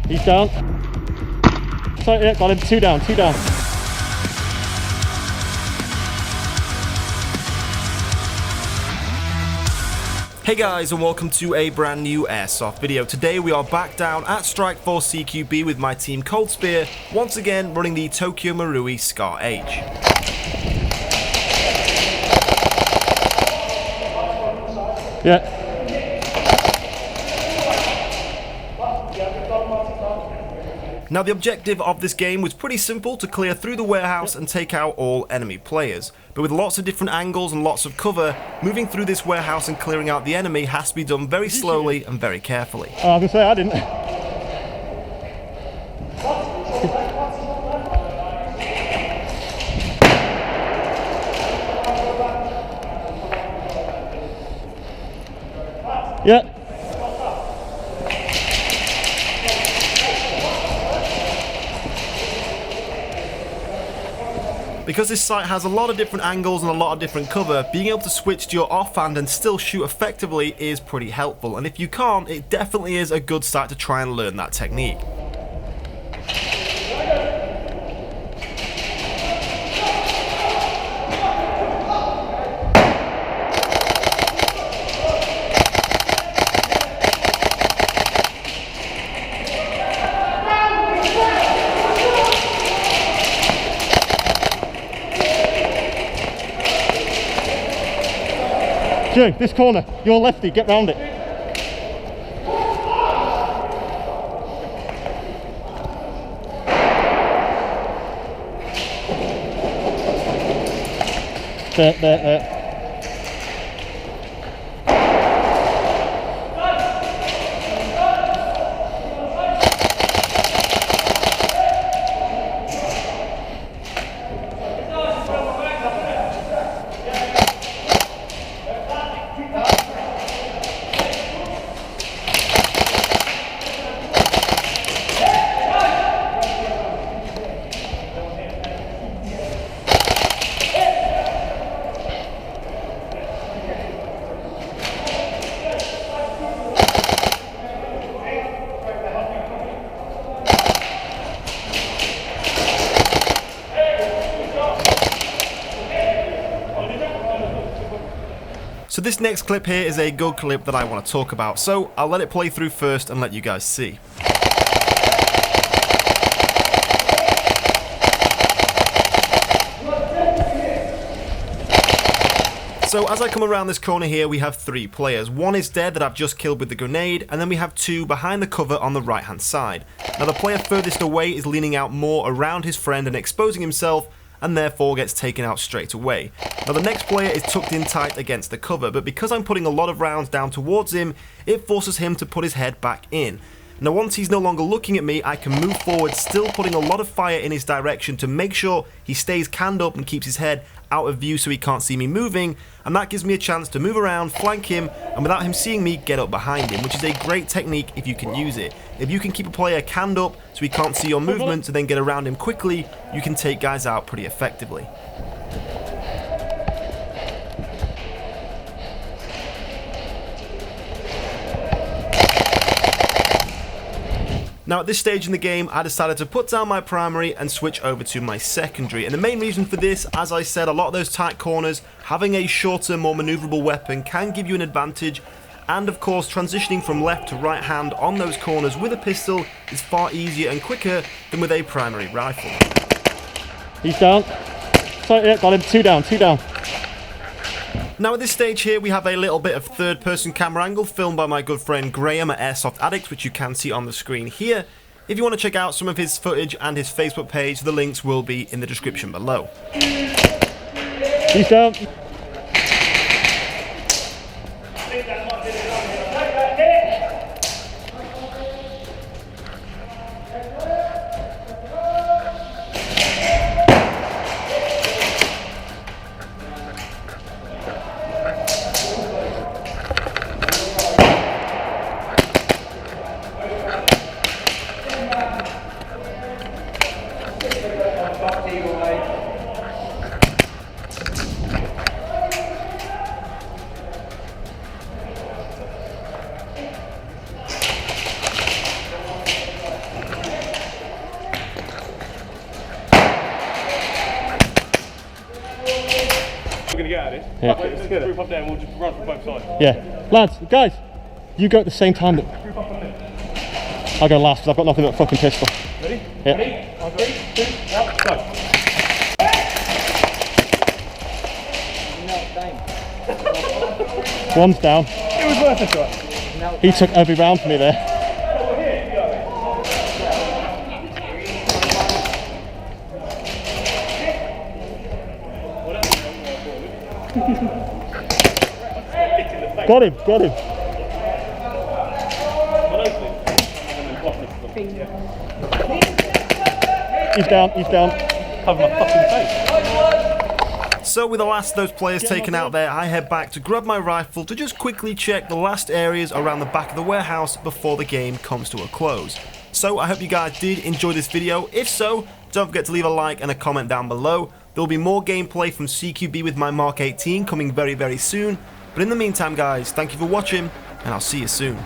He's down. Sorry, yeah, got him. 2 down, 2 down. Hey guys, and welcome to a brand new Airsoft video. Today we are back down at Strike Force CQB with my team Cold Spear, once again running the Tokyo Marui Scar H. Yeah. Now the objective of this game was pretty simple, to clear through the warehouse and take out all enemy players. But with lots of different angles and lots of cover, moving through this warehouse and clearing out the enemy has to be done very slowly and very carefully. Oh, I was going to say, I didn't. Yeah. Because this site has a lot of different angles and a lot of different cover, being able to switch to your offhand and still shoot effectively is pretty helpful. And if you can't, it definitely is a good site to try and learn that technique. Joe, this corner, you're lefty, get round it. There. So this next clip here is a good clip that I want to talk about, so I'll let it play through first and let you guys see. So as I come around this corner here, we have 3 players. One is dead that I've just killed with the grenade, and then we have 2 behind the cover on the right hand side. Now the player furthest away is leaning out more around his friend and exposing himself, and therefore gets taken out straight away. Now the next player is tucked in tight against the cover, but because I'm putting a lot of rounds down towards him, it forces him to put his head back in. Now once he's no longer looking at me, I can move forward, still putting a lot of fire in his direction to make sure he stays canned up and keeps his head out of view so he can't see me moving, and that gives me a chance to move around, flank him, and without him seeing me, get up behind him, which is a great technique if you can use it. If you can keep a player canned up so he can't see your movement to then get around him quickly, you can take guys out pretty effectively. Now at this stage in the game, I decided to put down my primary and switch over to my secondary, and the main reason for this, as I said, a lot of those tight corners, having a shorter, more maneuverable weapon can give you an advantage, and of course transitioning from left to right hand on those corners with a pistol is far easier and quicker than with a primary rifle. He's down. Sorry, yeah, got him. 2 down, 2 down. Now at this stage here we have a little bit of third person camera angle filmed by my good friend Graham at Airsoft Addicts, which you can see on the screen here. If you want to check out some of his footage and his Facebook page, the links will be in the description below. He's down. Yeah. Okay, let's group up there and we'll just run from both sides. Yeah. Lads, guys, you go at the same time. That... I'll go last because I've got nothing but a fucking pistol. Ready? Yeah. Ready? 3, 2, 1, go. One's down. It was worth it, right? He took every round for me there. Got him, got him. He's down, he's down. Cover my fucking face. So with the last of those players taken out there, I head back to grab my rifle to just quickly check the last areas around the back of the warehouse before the game comes to a close. So I hope you guys did enjoy this video. If so, don't forget to leave a like and a comment down below. There will be more gameplay from CQB with my Mark 18 coming very, very soon. But in the meantime, guys, thank you for watching, and I'll see you soon.